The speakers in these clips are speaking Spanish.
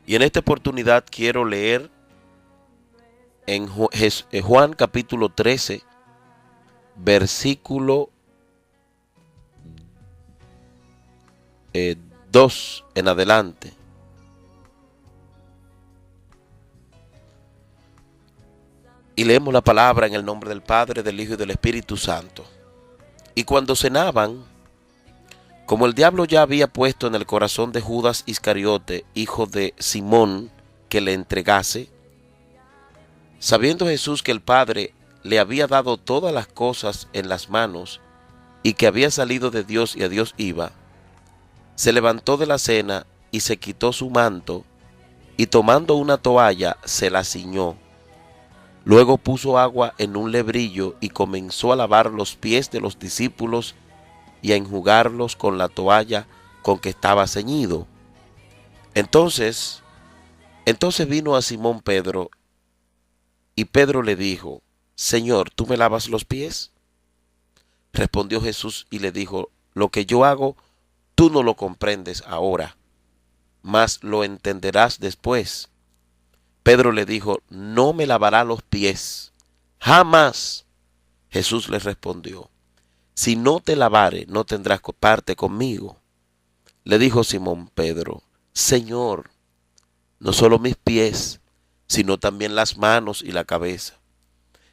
Y en esta oportunidad quiero leer en Juan capítulo 13, versículo 2 en adelante. Y leemos la palabra en el nombre del Padre, del Hijo y del Espíritu Santo. Y cuando cenaban, como el diablo ya había puesto en el corazón de Judas Iscariote, hijo de Simón, que le entregase, sabiendo Jesús que el Padre le había dado todas las cosas en las manos y que había salido de Dios y a Dios iba, se levantó de la cena y se quitó su manto y tomando una toalla se la ciñó. Luego puso agua en un lebrillo y comenzó a lavar los pies de los discípulos y a enjugarlos con la toalla con que estaba ceñido. Entonces vino a Simón Pedro y Pedro le dijo: Señor, ¿tú me lavas los pies? Respondió Jesús y le dijo: Lo que yo hago, tú no lo comprendes ahora, mas lo entenderás después. Pedro le dijo: No me lavará los pies, jamás. Jesús le respondió: Si no te lavare, no tendrás parte conmigo. Le dijo Simón Pedro: Señor, no solo mis pies, sino también las manos y la cabeza.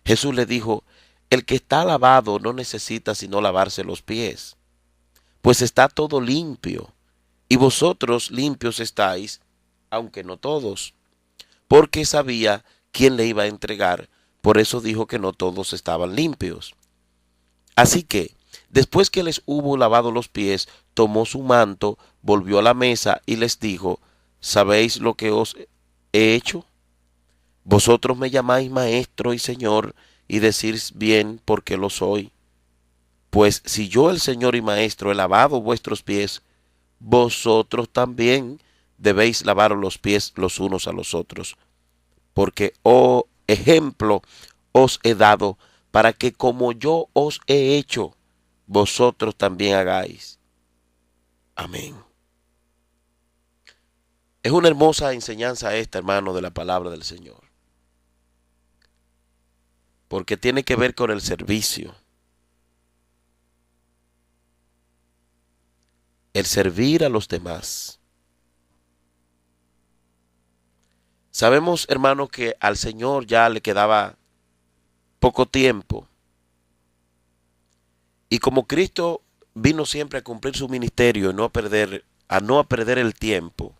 Jesús le dijo: El que está lavado no necesita sino lavarse los pies, pues está todo limpio, y vosotros limpios estáis, aunque no todos. Porque sabía quién le iba a entregar, por eso dijo que no todos estaban limpios. Así que, después que les hubo lavado los pies, tomó su manto, volvió a la mesa y les dijo: ¿Sabéis lo que os he hecho? Vosotros me llamáis maestro y señor, y decís bien porque lo soy. Pues si yo, el Señor y Maestro, he lavado vuestros pies, vosotros también debéis lavaros los pies los unos a los otros. Porque, oh ejemplo, os he dado, para que como yo os he hecho, vosotros también hagáis. Amén. Es una hermosa enseñanza esta, hermano, de la palabra del Señor, porque tiene que ver con el servicio, el servir a los demás. Sabemos, hermano, que al Señor ya le quedaba poco tiempo, y como Cristo vino siempre a cumplir su ministerio y a no perder el tiempo,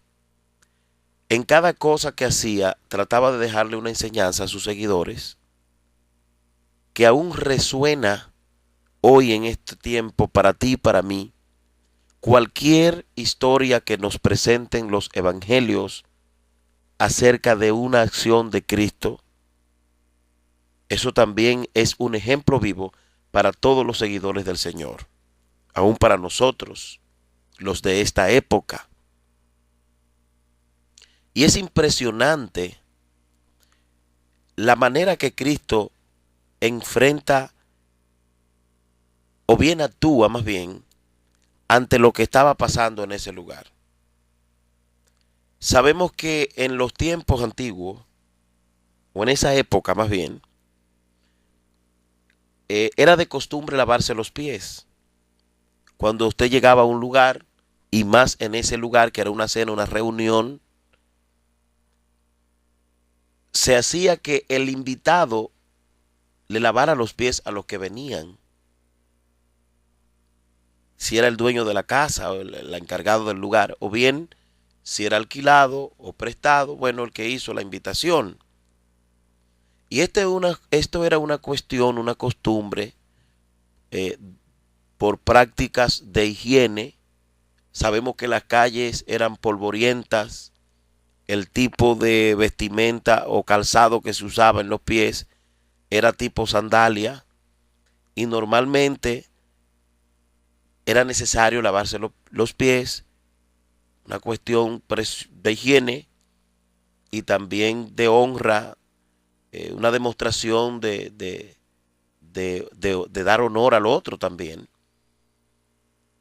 en cada cosa que hacía trataba de dejarle una enseñanza a sus seguidores que aún resuena hoy en este tiempo para ti y para mí. Cualquier historia que nos presenten los evangelios acerca de una acción de Cristo, eso también es un ejemplo vivo para todos los seguidores del Señor, aún para nosotros, los de esta época. Y es impresionante la manera que Cristo enfrenta, o bien actúa más bien, ante lo que estaba pasando en ese lugar. Sabemos que en los tiempos antiguos, o en esa época más bien, era de costumbre lavarse los pies. Cuando usted llegaba a un lugar, y más en ese lugar que era una cena, una reunión, se hacía que el invitado le lavara los pies a los que venían. Si era el dueño de la casa o el encargado del lugar, o bien si era alquilado o prestado, bueno, el que hizo la invitación. Y esto era una cuestión, una costumbre, eh, por prácticas de higiene. Sabemos que las calles eran polvorientas, el tipo de vestimenta o calzado que se usaba en los pies era tipo sandalia, y normalmente era necesario lavarse los pies, una cuestión de higiene y también de honra, una demostración de dar honor al otro también.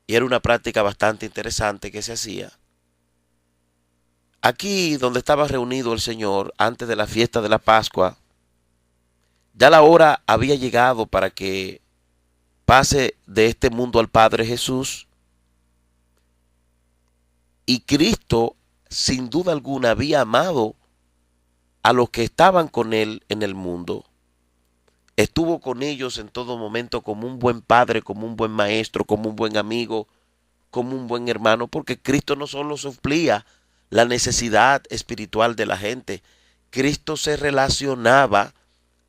Y era una práctica bastante interesante que se hacía. Aquí donde estaba reunido el Señor antes de la fiesta de la Pascua, ya la hora había llegado para que pase de este mundo al Padre Jesús, y Cristo sin duda alguna había amado a los que estaban con él en el mundo. Estuvo con ellos en todo momento como un buen padre, como un buen maestro, como un buen amigo, como un buen hermano, porque Cristo no solo suplía la necesidad espiritual de la gente, Cristo se relacionaba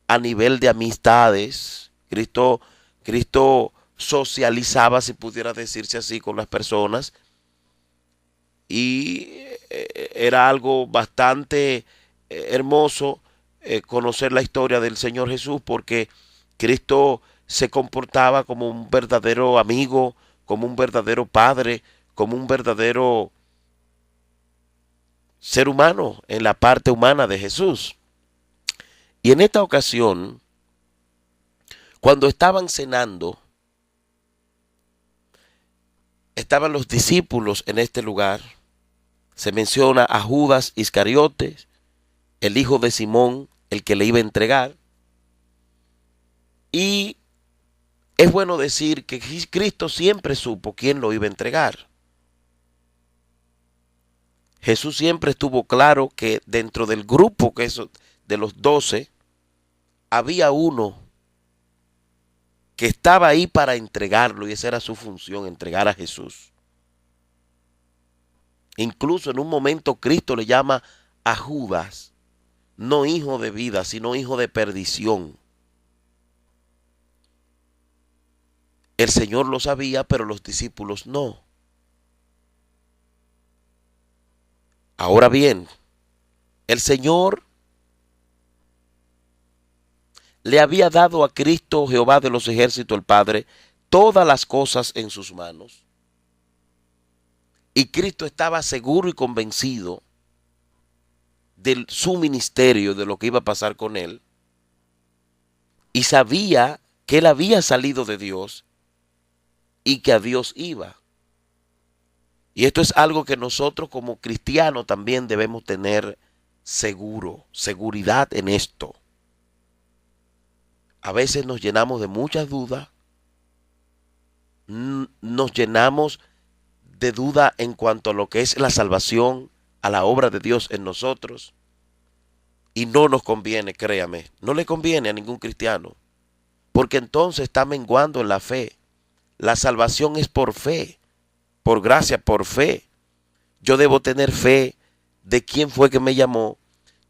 a nivel de amistades. Cristo socializaba, si pudiera decirse así, con las personas, y era algo bastante hermoso conocer la historia del Señor Jesús, porque Cristo se comportaba como un verdadero amigo, como un verdadero padre, como un verdadero ser humano en la parte humana de Jesús. Y en esta ocasión, cuando estaban cenando, estaban los discípulos en este lugar. Se menciona a Judas Iscariotes, el hijo de Simón, el que le iba a entregar. Y es bueno decir que Cristo siempre supo quién lo iba a entregar. Jesús siempre estuvo claro que dentro del grupo de los 12 había uno que estaba ahí para entregarlo, y esa era su función, entregar a Jesús. Incluso en un momento Cristo le llama a Judas no hijo de vida, sino hijo de perdición. El Señor lo sabía, pero los discípulos no. Ahora bien, el Señor le había dado a Cristo, Jehová de los ejércitos, el Padre, todas las cosas en sus manos. Y Cristo estaba seguro y convencido de su ministerio, de lo que iba a pasar con él. Y sabía que él había salido de Dios y que a Dios iba. Y esto es algo que nosotros como cristianos también debemos tener seguridad en esto. A veces nos llenamos de muchas dudas, nos llenamos de duda en cuanto a lo que es la salvación, a la obra de Dios en nosotros, y no nos conviene, créame, no le conviene a ningún cristiano, porque entonces está menguando en la fe. La salvación es por fe, por gracia, por fe. Yo debo tener fe de quién fue que me llamó,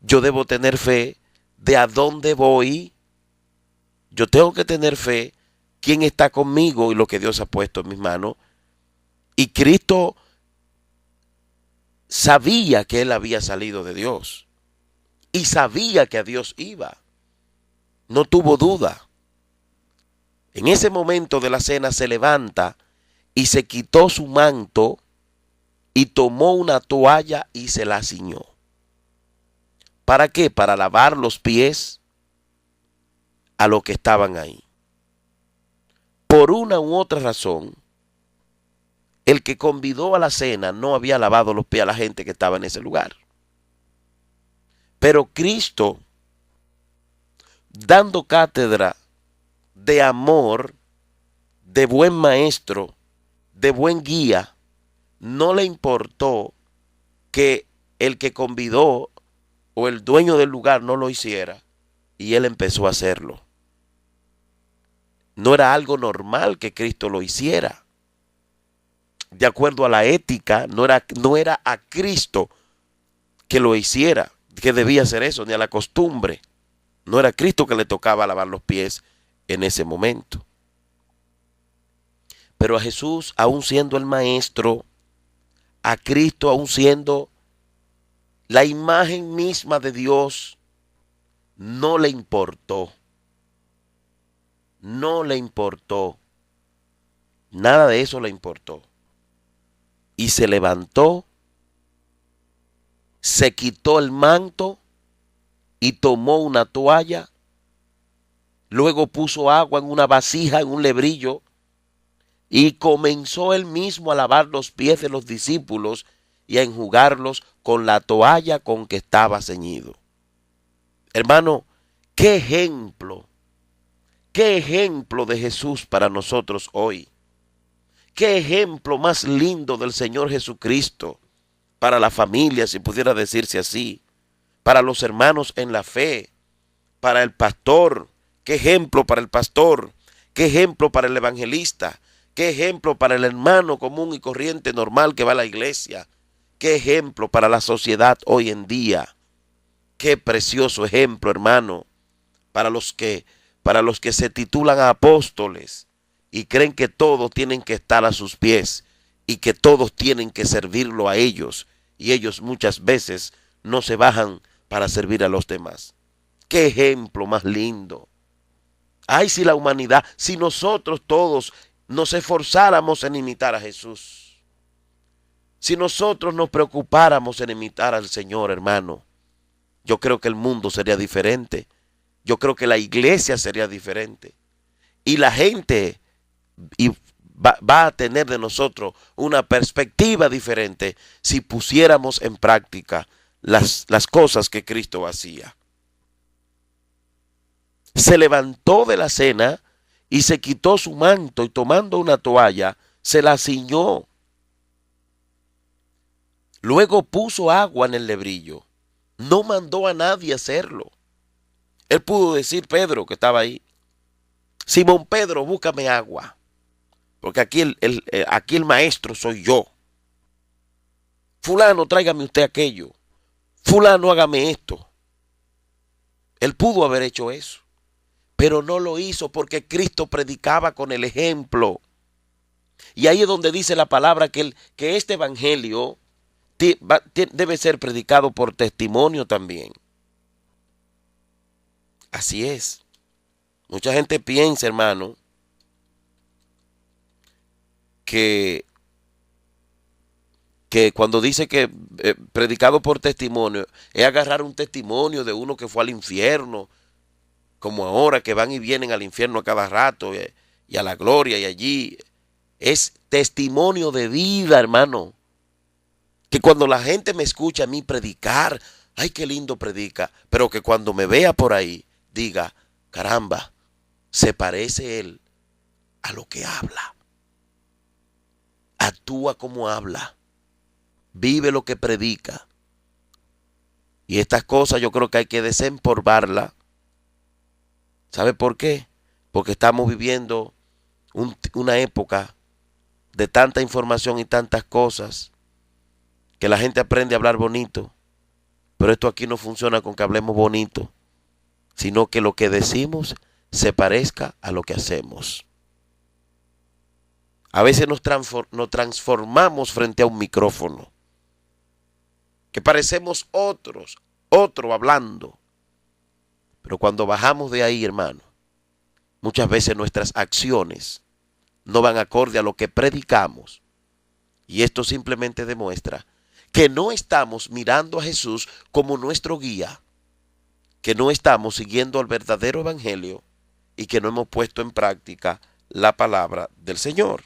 yo debo tener fe de a dónde voy, yo tengo que tener fe quién está conmigo y lo que Dios ha puesto en mis manos. Y Cristo sabía que él había salido de Dios y sabía que a Dios iba. No tuvo duda. En ese momento de la cena se levanta y se quitó su manto y tomó una toalla y se la ciñó. ¿Para qué? Para lavar los pies a los que estaban ahí. Por una u otra razón, el que convidó a la cena no había lavado los pies a la gente que estaba en ese lugar. Pero Cristo, dando cátedra de amor, de buen maestro, de buen guía, no le importó que el que convidó o el dueño del lugar no lo hiciera, y él empezó a hacerlo. No era algo normal que Cristo lo hiciera. De acuerdo a la ética, no era a Cristo que lo hiciera, que debía hacer eso, ni a la costumbre. No era a Cristo que le tocaba lavar los pies en ese momento. Pero a Jesús, aún siendo el maestro, a Cristo, aún siendo la imagen misma de Dios, no le importó. No le importó. Nada de eso le importó. Y se levantó, se quitó el manto y tomó una toalla. Luego puso agua en una vasija, en un lebrillo, y comenzó él mismo a lavar los pies de los discípulos y a enjugarlos con la toalla con que estaba ceñido. Hermano, qué ejemplo de Jesús para nosotros hoy. Qué ejemplo más lindo del Señor Jesucristo para la familia, si pudiera decirse así, para los hermanos en la fe, para el pastor. Qué ejemplo para el pastor, qué ejemplo para el evangelista, qué ejemplo para el hermano común y corriente normal que va a la iglesia, qué ejemplo para la sociedad hoy en día. Qué precioso ejemplo, hermano, para los que se titulan apóstoles y creen que todos tienen que estar a sus pies y que todos tienen que servirlo a ellos, y ellos muchas veces no se bajan para servir a los demás. Qué ejemplo más lindo. Ay, si la humanidad, si nosotros todos nos esforzáramos en imitar a Jesús, si nosotros nos preocupáramos en imitar al Señor, hermano, yo creo que el mundo sería diferente. Yo creo que la iglesia sería diferente. Y la gente va a tener de nosotros una perspectiva diferente si pusiéramos en práctica las cosas que Cristo hacía. Se levantó de la cena y se quitó su manto y tomando una toalla se la ciñó. Luego puso agua en el lebrillo. No mandó a nadie hacerlo. Él pudo decir, Pedro, que estaba ahí, Simón Pedro, búscame agua, porque aquí el maestro soy yo. Fulano, tráigame usted aquello. Fulano, hágame esto. Él pudo haber hecho eso, pero no lo hizo porque Cristo predicaba con el ejemplo. Y ahí es donde dice la palabra que este evangelio debe ser predicado por testimonio también. Así es. Mucha gente piensa, hermano, que cuando dice que predicado por testimonio es agarrar un testimonio de uno que fue al infierno, como ahora que van y vienen al infierno a cada rato y a la gloria y allí. Es testimonio de vida, hermano. Que cuando la gente me escucha a mí predicar, ay, qué lindo predica, pero que cuando me vea por ahí, diga, caramba, se parece él a lo que habla. Actúa como habla. Vive lo que predica. Y estas cosas yo creo que hay que desempolvarlas. ¿Sabe por qué? Porque estamos viviendo una época de tanta información y tantas cosas que la gente aprende a hablar bonito. Pero esto aquí no funciona con que hablemos bonito, sino que lo que decimos se parezca a lo que hacemos. A veces nos transformamos frente a un micrófono, que parecemos otro hablando. Pero cuando bajamos de ahí, hermano, muchas veces nuestras acciones no van acorde a lo que predicamos. Y esto simplemente demuestra que no estamos mirando a Jesús como nuestro guía, que no estamos siguiendo al verdadero evangelio y que no hemos puesto en práctica la palabra del Señor.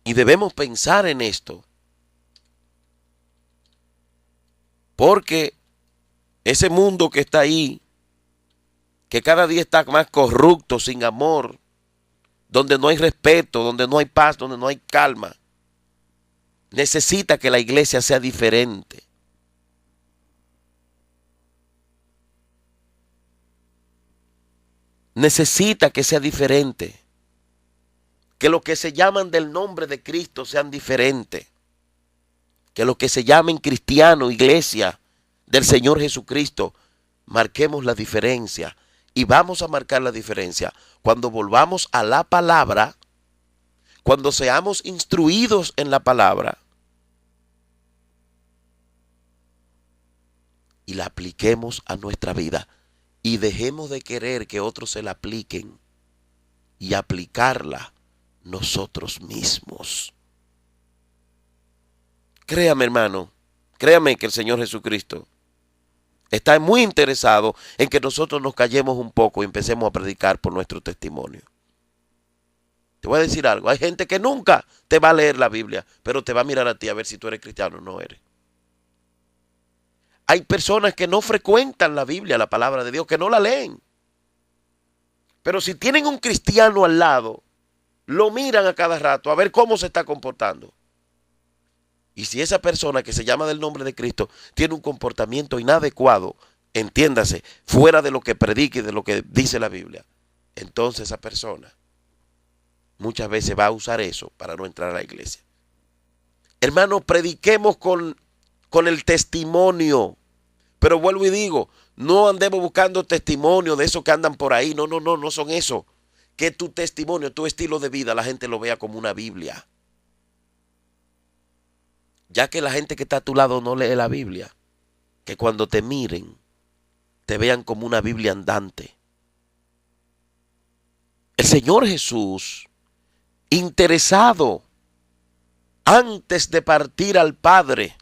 Y debemos pensar en esto, porque ese mundo que está ahí, que cada día está más corrupto, sin amor, donde no hay respeto, donde no hay paz, donde no hay calma, necesita que la iglesia sea diferente. Necesita que sea diferente. Que los que se llaman del nombre de Cristo sean diferentes. Que los que se llamen cristiano, iglesia del Señor Jesucristo, marquemos la diferencia. Y vamos a marcar la diferencia cuando volvamos a la palabra, cuando seamos instruidos en la palabra y la apliquemos a nuestra vida. Y dejemos de querer que otros se la apliquen y aplicarla nosotros mismos. Créame, hermano, créame que el Señor Jesucristo está muy interesado en que nosotros nos callemos un poco y empecemos a predicar por nuestro testimonio. Te voy a decir algo. Hay gente que nunca te va a leer la Biblia, pero te va a mirar a ti a ver si tú eres cristiano o no eres. Hay personas que no frecuentan la Biblia, la palabra de Dios, que no la leen. Pero si tienen un cristiano al lado, lo miran a cada rato a ver cómo se está comportando. Y si esa persona que se llama del nombre de Cristo tiene un comportamiento inadecuado, entiéndase, fuera de lo que predica y de lo que dice la Biblia, entonces esa persona muchas veces va a usar eso para no entrar a la iglesia. Hermanos, prediquemos con el testimonio. Pero vuelvo y digo, no andemos buscando testimonio de esos que andan por ahí. No, no son eso. Que tu testimonio, tu estilo de vida, la gente lo vea como una Biblia. Ya que la gente que está a tu lado no lee la Biblia, que cuando te miren, te vean como una Biblia andante. El Señor Jesús, interesado antes de partir al Padre,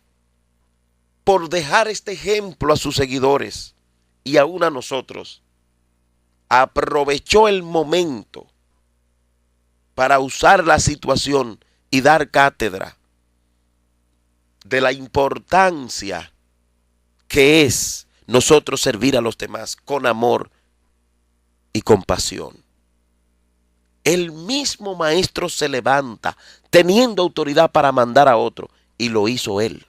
por dejar este ejemplo a sus seguidores y aún a nosotros, aprovechó el momento para usar la situación y dar cátedra de la importancia que es nosotros servir a los demás con amor y compasión. El mismo maestro se levanta teniendo autoridad para mandar a otro, y lo hizo él.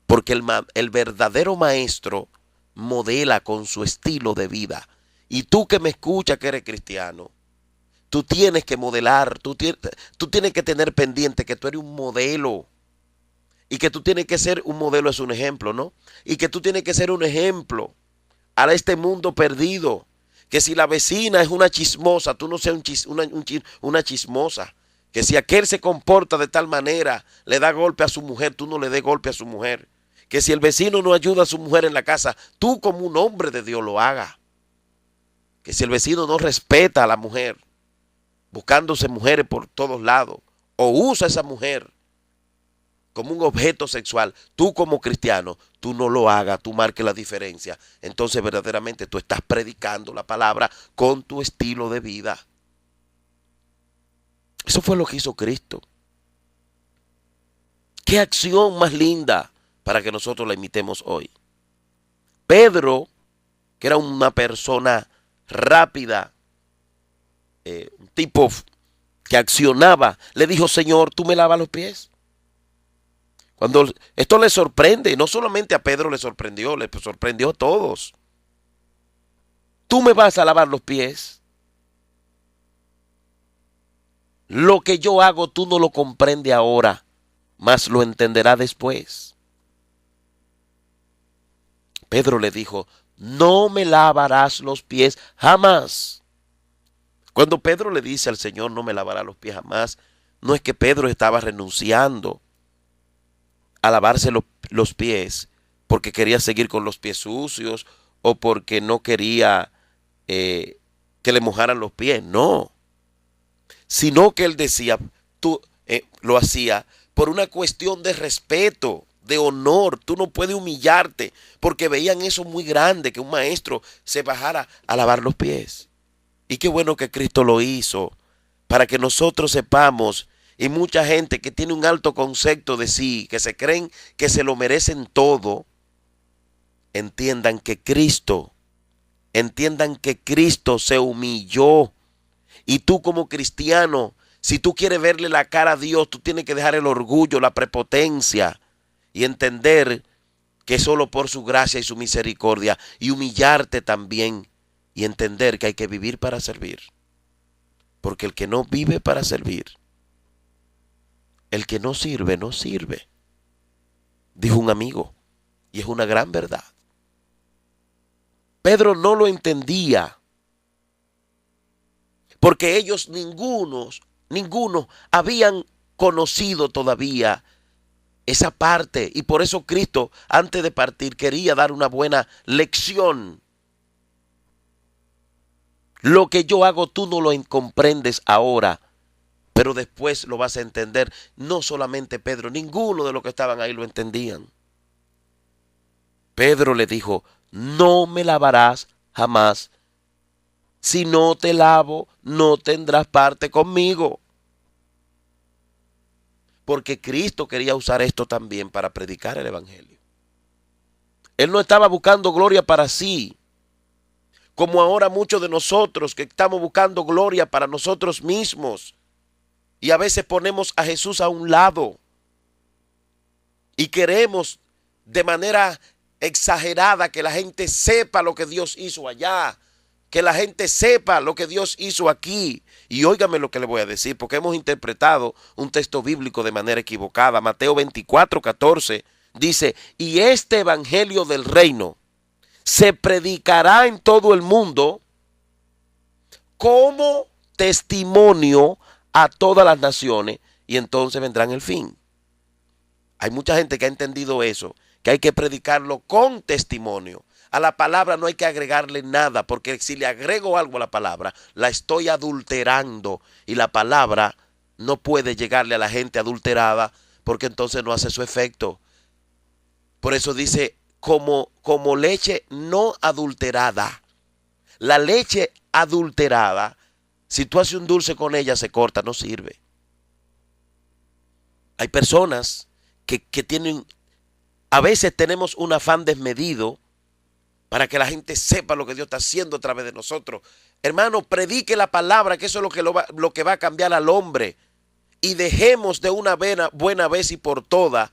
Porque el verdadero maestro modela con su estilo de vida. Y tú que me escuchas que eres cristiano, tú tienes que modelar, tú tienes que tener pendiente que tú eres un modelo. Y que tú tienes que ser un modelo, es un ejemplo, ¿no? Y que tú tienes que ser un ejemplo a este mundo perdido. Que si la vecina es una chismosa, tú no seas una chismosa. Que si aquel se comporta de tal manera, le da golpe a su mujer, tú no le des golpe a su mujer. Que si el vecino no ayuda a su mujer en la casa, tú como un hombre de Dios lo hagas. Que si el vecino no respeta a la mujer, buscándose mujeres por todos lados, o usa a esa mujer como un objeto sexual, tú como cristiano, tú no lo hagas, tú marques la diferencia. Entonces verdaderamente tú estás predicando la palabra con tu estilo de vida. Eso fue lo que hizo Cristo. ¿Qué acción más linda para que nosotros la imitemos hoy? Pedro, que era una persona rápida, un tipo que accionaba, le dijo: Señor, ¿tú me lavas los pies? Cuando esto le sorprende, no solamente a Pedro le sorprendió a todos. ¿Tú me vas a lavar los pies? Lo que yo hago tú no lo comprendes ahora, mas lo entenderá después. Pedro le dijo: no me lavarás los pies jamás. Cuando Pedro le dice al Señor: no me lavará los pies jamás, no es que Pedro estaba renunciando a lavarse los pies porque quería seguir con los pies sucios o porque no quería que le mojaran los pies, no. Sino que él decía, lo hacía por una cuestión de respeto, de honor. Tú no puedes humillarte porque veían eso muy grande, que un maestro se bajara a lavar los pies. Y qué bueno que Cristo lo hizo para que nosotros sepamos. Y mucha gente que tiene un alto concepto de sí, que se creen que se lo merecen todo, entiendan que Cristo se humilló. Y tú como cristiano, si tú quieres verle la cara a Dios, tú tienes que dejar el orgullo, la prepotencia y entender que solo por su gracia y su misericordia, y humillarte también y entender que hay que vivir para servir. Porque el que no vive para servir, el que no sirve, no sirve, dijo un amigo, y es una gran verdad. Pedro no lo entendía, porque ellos ninguno habían conocido todavía esa parte, y por eso Cristo, antes de partir, quería dar una buena lección. Lo que yo hago tú no lo comprendes ahora, pero después lo vas a entender. No solamente Pedro, ninguno de los que estaban ahí lo entendían. Pedro le dijo: no me lavarás jamás. Si no te lavo, no tendrás parte conmigo. porque Cristo quería usar esto también para predicar el evangelio. Él no estaba buscando gloria para sí, como ahora muchos de nosotros que estamos buscando gloria para nosotros mismos. Y a veces ponemos a Jesús a un lado y queremos de manera exagerada que la gente sepa lo que Dios hizo allá, que la gente sepa lo que Dios hizo aquí. Y óigame lo que le voy a decir, porque hemos interpretado un texto bíblico de manera equivocada. Mateo 24:14 dice, y este evangelio del reino se predicará en todo el mundo como testimonio a todas las naciones y entonces vendrán el fin. Hay mucha gente que ha entendido eso, que hay que predicarlo con testimonio. A la palabra no hay que agregarle nada, porque si le agrego algo a la palabra, la estoy adulterando y la palabra no puede llegarle a la gente adulterada porque entonces no hace su efecto. Por eso dice, como leche no adulterada. La leche adulterada, si tú haces un dulce con ella, se corta, no sirve. Hay personas que tienen, a veces tenemos un afán desmedido para que la gente sepa lo que Dios está haciendo a través de nosotros. Hermano, predique la palabra, que eso es lo que va a cambiar al hombre. Y dejemos de una buena vez y por todas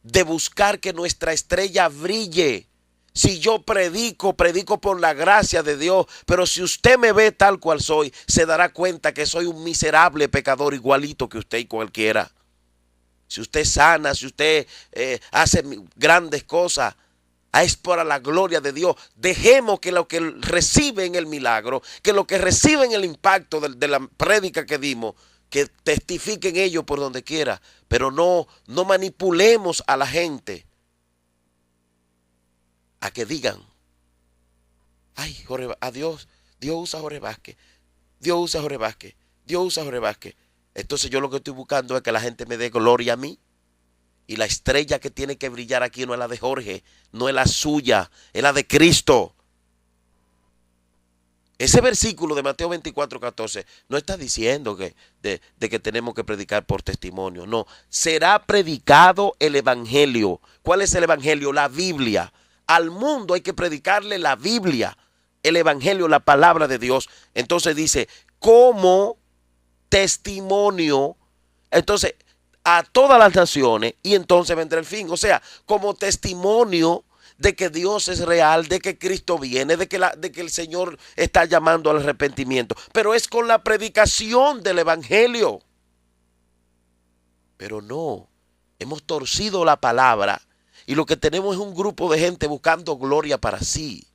de buscar que nuestra estrella brille. Si yo predico por la gracia de Dios, pero si usted me ve tal cual soy, se dará cuenta que soy un miserable pecador igualito que usted y cualquiera. Si usted sana, si usted hace grandes cosas, es para la gloria de Dios. Dejemos que lo que reciben el milagro, que lo que reciben el impacto de la prédica que dimos, que testifiquen ellos por donde quiera, pero no manipulemos a la gente a que digan, ay, Dios usa a Jorge Vázquez, Dios usa a Jorge Vázquez, Dios usa a Jorge Vázquez. Entonces yo lo que estoy buscando es que la gente me dé gloria a mí. Y la estrella que tiene que brillar aquí no es la de Jorge, no es la suya, es la de Cristo. Ese versículo de Mateo 24:14 no está diciendo de que tenemos que predicar por testimonio. No, será predicado el evangelio. ¿Cuál es el evangelio? La Biblia. Al mundo hay que predicarle la Biblia, el evangelio, la palabra de Dios. Entonces dice, como testimonio. Entonces, a todas las naciones y entonces vendrá el fin. O sea, como testimonio de que Dios es real, de que Cristo viene, de que el Señor está llamando al arrepentimiento. Pero es con la predicación del evangelio. Pero no, hemos torcido la palabra y lo que tenemos es un grupo de gente buscando gloria para sí.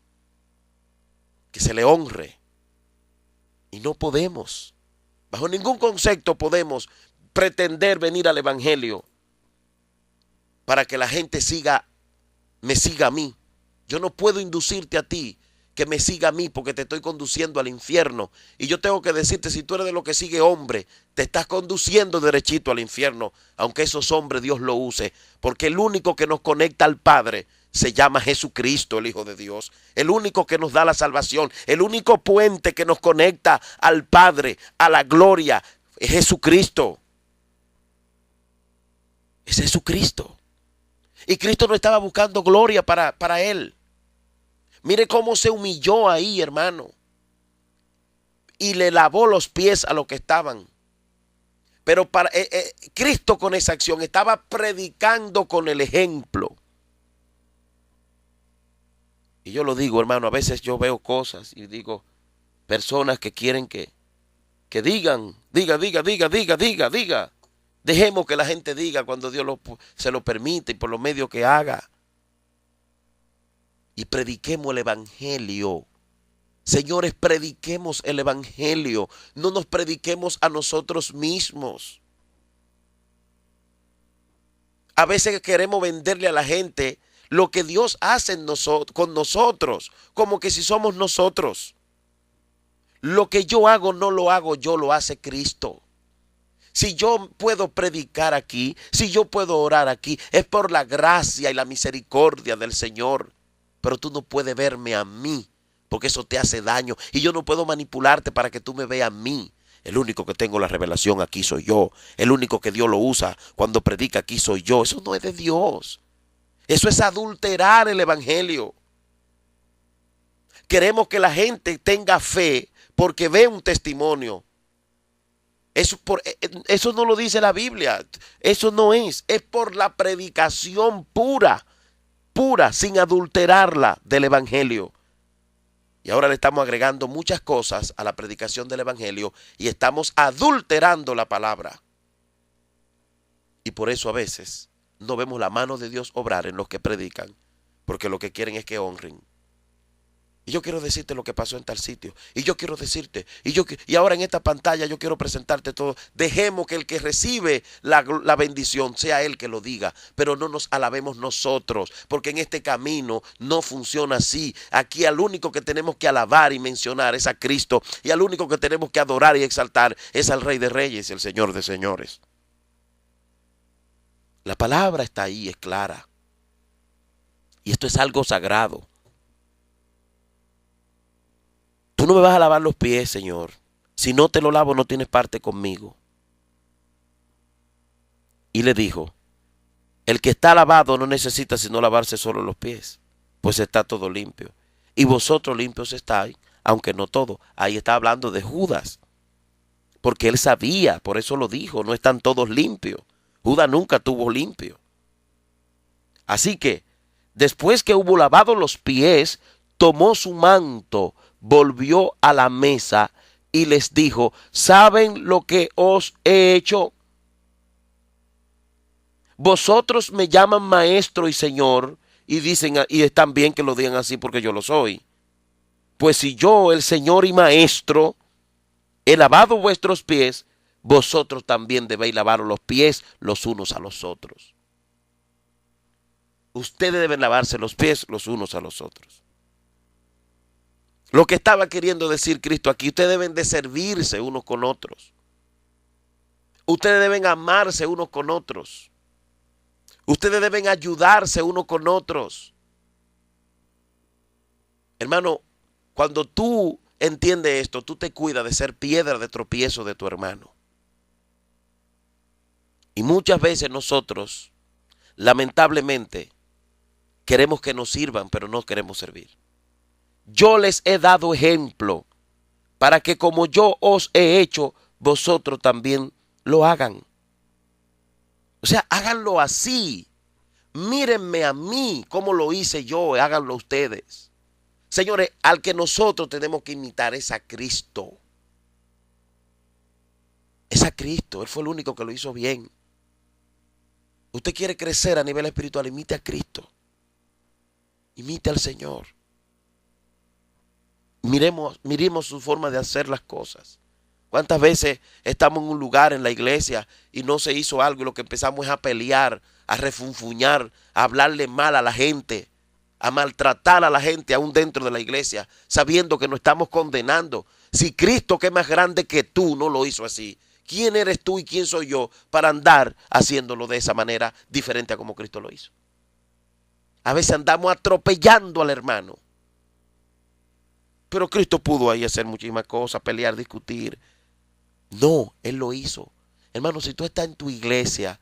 Que se le honre. Y no podemos. Bajo ningún concepto podemos pretender venir al evangelio para que la gente me siga a mí. Yo no puedo inducirte a ti que me siga a mí porque te estoy conduciendo al infierno. Y yo tengo que decirte, si tú eres de lo que sigue hombre, te estás conduciendo derechito al infierno, aunque esos hombres Dios lo use, porque el único que nos conecta al Padre se llama Jesucristo, el Hijo de Dios. El único que nos da la salvación, el único puente que nos conecta al Padre, a la gloria, es Jesucristo. Es Jesucristo. Y Cristo no estaba buscando gloria para él. Mire cómo se humilló ahí, hermano. Y le lavó los pies a los que estaban. Pero Cristo con esa acción estaba predicando con el ejemplo. Y yo lo digo, hermano, a veces yo veo cosas y digo, personas que quieren que digan, diga. Dejemos que la gente diga cuando Dios se lo permite y por los medios que haga. Y prediquemos el evangelio. Señores, prediquemos el evangelio. No nos prediquemos a nosotros mismos. A veces queremos venderle a la gente lo que Dios hace con nosotros, como que si somos nosotros. Lo que yo hago no lo hago yo, lo hace Cristo. Si yo puedo predicar aquí, si yo puedo orar aquí, es por la gracia y la misericordia del Señor. Pero tú no puedes verme a mí, porque eso te hace daño. Y yo no puedo manipularte para que tú me veas a mí. El único que tengo la revelación aquí soy yo. El único que Dios lo usa cuando predica aquí soy yo. Eso no es de Dios. Eso es adulterar el evangelio. Queremos que la gente tenga fe porque ve un testimonio. Eso no lo dice la Biblia. Eso no es. Es por la predicación pura, sin adulterarla del evangelio. Y ahora le estamos agregando muchas cosas a la predicación del evangelio y estamos adulterando la palabra. Y por eso a veces no vemos la mano de Dios obrar en los que predican, porque lo que quieren es que honren. Y yo quiero decirte lo que pasó en tal sitio. Y yo quiero decirte. Y ahora en esta pantalla yo quiero presentarte todo. Dejemos que el que recibe la bendición sea él que lo diga. Pero no nos alabemos nosotros. Porque en este camino no funciona así. Aquí al único que tenemos que alabar y mencionar es a Cristo. Y al único que tenemos que adorar y exaltar es al Rey de Reyes y el Señor de Señores. La palabra está ahí, es clara. Y esto es algo sagrado. Tú no me vas a lavar los pies, Señor. Si no te lo lavo, no tienes parte conmigo. Y le dijo, el que está lavado no necesita sino lavarse solo los pies, pues está todo limpio. Y vosotros limpios estáis, aunque no todo. Ahí está hablando de Judas, porque él sabía, por eso lo dijo, no están todos limpios. Judas nunca tuvo limpio. Así que, después que hubo lavado los pies, tomó su manto, volvió a la mesa y les dijo, ¿saben lo que os he hecho? Vosotros me llaman maestro y señor y dicen, y están bien que lo digan así porque yo lo soy. Pues si yo, el señor y maestro, he lavado vuestros pies, vosotros también debéis lavaros los pies los unos a los otros. Ustedes deben lavarse los pies los unos a los otros. Lo que estaba queriendo decir Cristo aquí, ustedes deben de servirse unos con otros. Ustedes deben amarse unos con otros. Ustedes deben ayudarse unos con otros. Hermano, cuando tú entiendes esto, tú te cuidas de ser piedra de tropiezo de tu hermano. Y muchas veces nosotros, lamentablemente, queremos que nos sirvan, pero no queremos servir. Yo les he dado ejemplo para que como yo os he hecho, vosotros también lo hagan. O sea, háganlo así. Mírenme a mí como lo hice yo, háganlo ustedes. Señores, al que nosotros tenemos que imitar es a Cristo. Es a Cristo, Él fue el único que lo hizo bien. Usted quiere crecer a nivel espiritual, imite a Cristo. Imite al Señor. Miremos su forma de hacer las cosas. ¿Cuántas veces estamos en un lugar en la iglesia y no se hizo algo y lo que empezamos es a pelear, a refunfuñar, a hablarle mal a la gente, a maltratar a la gente aún dentro de la iglesia, sabiendo que nos estamos condenando? Si Cristo, que es más grande que tú, no lo hizo así, ¿quién eres tú y quién soy yo para andar haciéndolo de esa manera diferente a como Cristo lo hizo? A veces andamos atropellando al hermano. Pero Cristo pudo ahí hacer muchísimas cosas, pelear, discutir. No, Él lo hizo. Hermano, si tú estás en tu iglesia,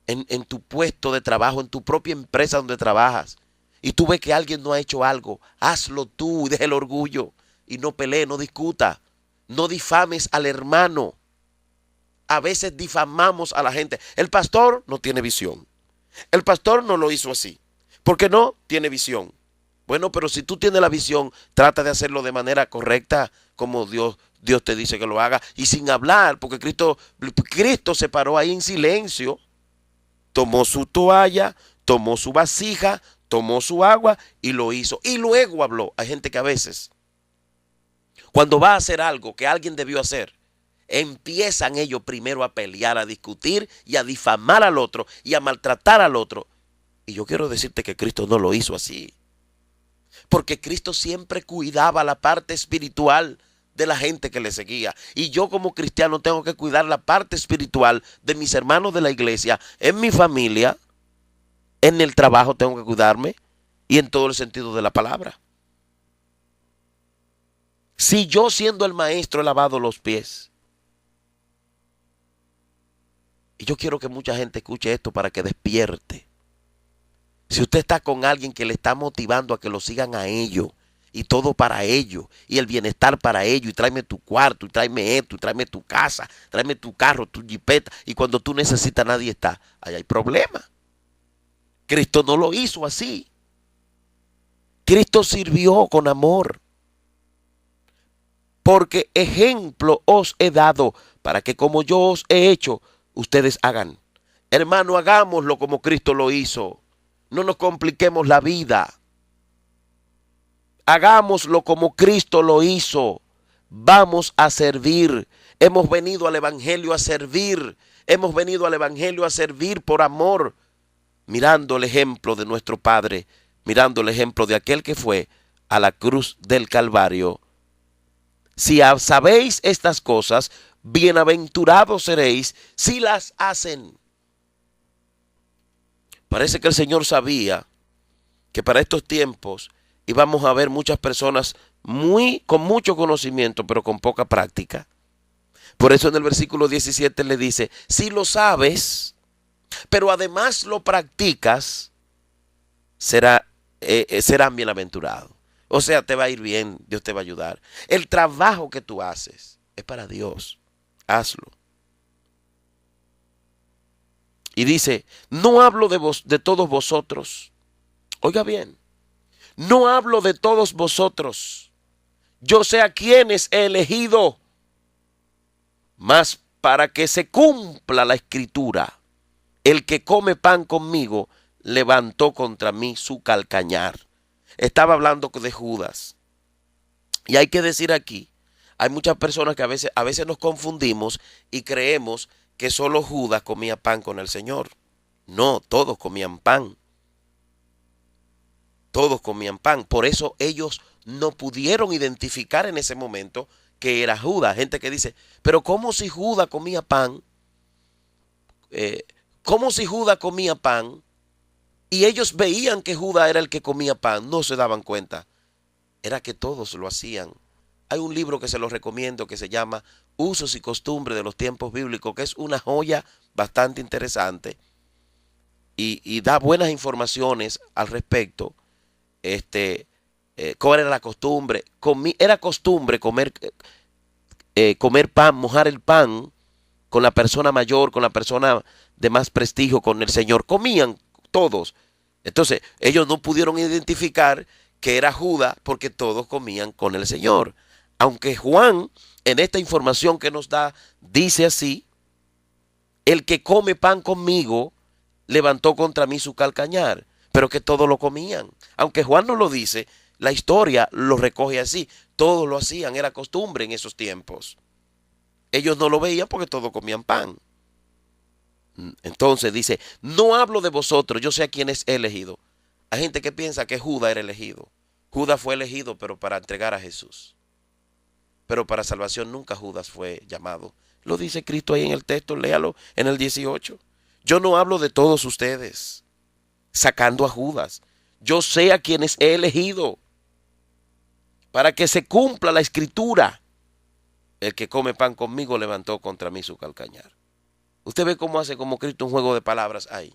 en tu puesto de trabajo, en tu propia empresa donde trabajas, y tú ves que alguien no ha hecho algo, hazlo tú y deja el orgullo. Y no pelee, no discuta. No difames al hermano. A veces difamamos a la gente. El pastor no tiene visión. El pastor no lo hizo así. ¿Por qué no? Tiene visión. Bueno, pero si tú tienes la visión, trata de hacerlo de manera correcta, como Dios te dice que lo haga, y sin hablar, porque Cristo se paró ahí en silencio, tomó su toalla, tomó su vasija, tomó su agua y lo hizo. Y luego habló. Hay gente que a veces, cuando va a hacer algo que alguien debió hacer, empiezan ellos primero a pelear, a discutir y a difamar al otro y a maltratar al otro. Y yo quiero decirte que Cristo no lo hizo así. Porque Cristo siempre cuidaba la parte espiritual de la gente que le seguía. Y yo como cristiano tengo que cuidar la parte espiritual de mis hermanos de la iglesia, en mi familia, en el trabajo tengo que cuidarme y en todo el sentido de la palabra. Si yo siendo el maestro he lavado los pies, Y yo quiero que mucha gente escuche esto para que despierte. Si usted está con alguien que le está motivando a que lo sigan a ellos, y todo para ellos, y el bienestar para ellos, y tráeme tu cuarto, y tráeme esto, y tráeme tu casa, tráeme tu carro, tu jipeta, y cuando tú necesitas nadie está, ahí hay problema. Cristo no lo hizo así. Cristo sirvió con amor. Porque ejemplo os he dado para que como yo os he hecho, ustedes hagan. Hermano, hagámoslo como Cristo lo hizo. No nos compliquemos la vida. Hagámoslo como Cristo lo hizo. Vamos a servir. Hemos venido al Evangelio a servir. Hemos venido al Evangelio a servir por amor. Mirando el ejemplo de nuestro Padre. Mirando el ejemplo de aquel que fue a la cruz del Calvario. Si sabéis estas cosas, bienaventurados seréis si las hacen. Parece que el Señor sabía que para estos tiempos íbamos a ver muchas personas con mucho conocimiento, pero con poca práctica. Por eso en el versículo 17 le dice, si lo sabes, pero además lo practicas, serán bienaventurados. O sea, te va a ir bien, Dios te va a ayudar. El trabajo que tú haces es para Dios. Hazlo. Y dice, no hablo de todos vosotros. Oiga bien, no hablo de todos vosotros. Yo sé a quienes he elegido, mas para que se cumpla la escritura, el que come pan conmigo levantó contra mí su calcañar. Estaba hablando de Judas. Y hay que decir aquí, hay muchas personas que a veces nos confundimos y creemos que solo Judas comía pan con el Señor. No, todos comían pan. Todos comían pan. Por eso ellos no pudieron identificar en ese momento que era Judas. Gente que dice, pero ¿cómo si Judas comía pan? ¿Cómo si Judas comía pan? Y ellos veían que Judas era el que comía pan. No se daban cuenta. Era que todos lo hacían. Hay un libro que se los recomiendo que se llama Usos y Costumbres de los Tiempos Bíblicos, que es una joya bastante interesante y da buenas informaciones al respecto. ¿Cuál era la costumbre? Era costumbre comer pan, mojar el pan con la persona mayor, con la persona de más prestigio, con el Señor. Comían todos. Entonces, ellos no pudieron identificar que era Judas porque todos comían con el Señor. Aunque Juan, en esta información que nos da, dice así, el que come pan conmigo levantó contra mí su calcañar, pero que todos lo comían. Aunque Juan no lo dice, la historia lo recoge así. Todos lo hacían, era costumbre en esos tiempos. Ellos no lo veían porque todos comían pan. Entonces dice, no hablo de vosotros, yo sé a quienes he elegido. Hay gente que piensa que Judas era elegido. Judas fue elegido, pero para entregar a Jesús. Pero para salvación nunca Judas fue llamado. Lo dice Cristo ahí en el texto, léalo en el 18. Yo no hablo de todos ustedes, sacando a Judas. Yo sé a quienes he elegido, para que se cumpla la escritura. El que come pan conmigo levantó contra mí su calcañar. Usted ve cómo hace como Cristo un juego de palabras ahí.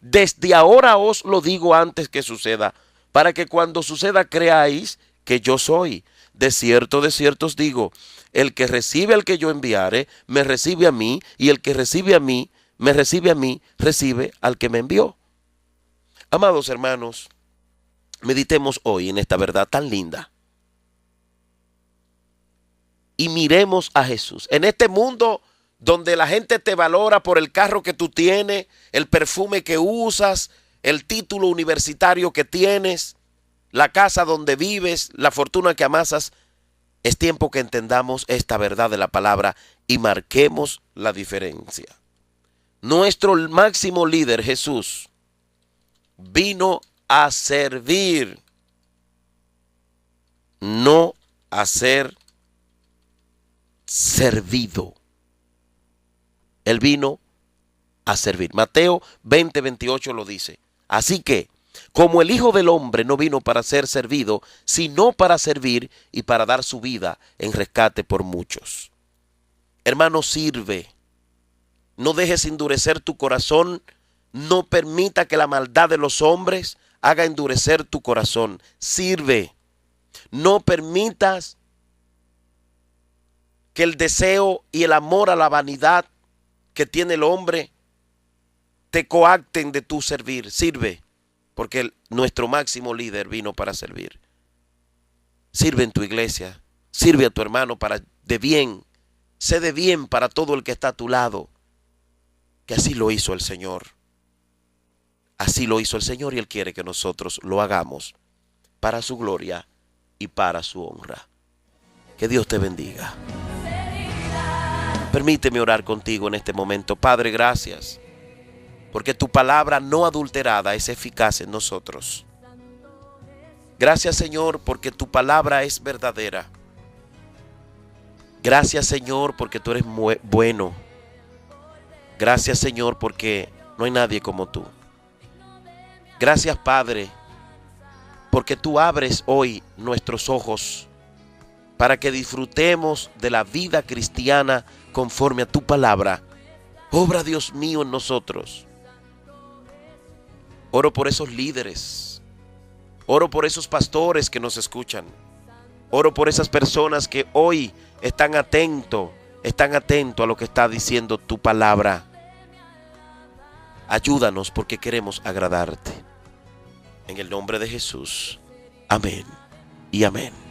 Desde ahora os lo digo antes que suceda, para que cuando suceda creáis que yo soy. De cierto os digo, el que recibe al que yo enviare, me recibe a mí, y el que recibe a mí, me recibe a mí, recibe al que me envió. Amados hermanos, meditemos hoy en esta verdad tan linda. Y miremos a Jesús. En este mundo donde la gente te valora por el carro que tú tienes, el perfume que usas, el título universitario que tienes, la casa donde vives, la fortuna que amasas, es tiempo que entendamos esta verdad de la palabra y marquemos la diferencia. Nuestro máximo líder, Jesús, vino a servir, no a ser servido. Él vino a servir. Mateo 20:28 lo dice. Así que, como el Hijo del Hombre no vino para ser servido, sino para servir y para dar su vida en rescate por muchos. Hermano, sirve. No dejes endurecer tu corazón. No permita que la maldad de los hombres haga endurecer tu corazón. Sirve. No permitas que el deseo y el amor a la vanidad que tiene el hombre te coacten de tu servir. Sirve, porque nuestro máximo líder vino para servir. Sirve en tu iglesia. Sirve a tu hermano para de bien. Sé de bien para todo el que está a tu lado. Que así lo hizo el Señor. Así lo hizo el Señor y Él quiere que nosotros lo hagamos para su gloria y para su honra. Que Dios te bendiga. Permíteme orar contigo en este momento. Padre, gracias, porque tu palabra no adulterada es eficaz en nosotros. Gracias, Señor, porque tu palabra es verdadera. Gracias, Señor, porque tú eres bueno. Gracias, Señor, porque no hay nadie como tú. Gracias, Padre, porque tú abres hoy nuestros ojos para que disfrutemos de la vida cristiana conforme a tu palabra. Obra, Dios mío, en nosotros. Oro por esos líderes. Oro por esos pastores que nos escuchan. Oro por esas personas que hoy están atentos a lo que está diciendo tu palabra. Ayúdanos porque queremos agradarte. En el nombre de Jesús. Amén y amén.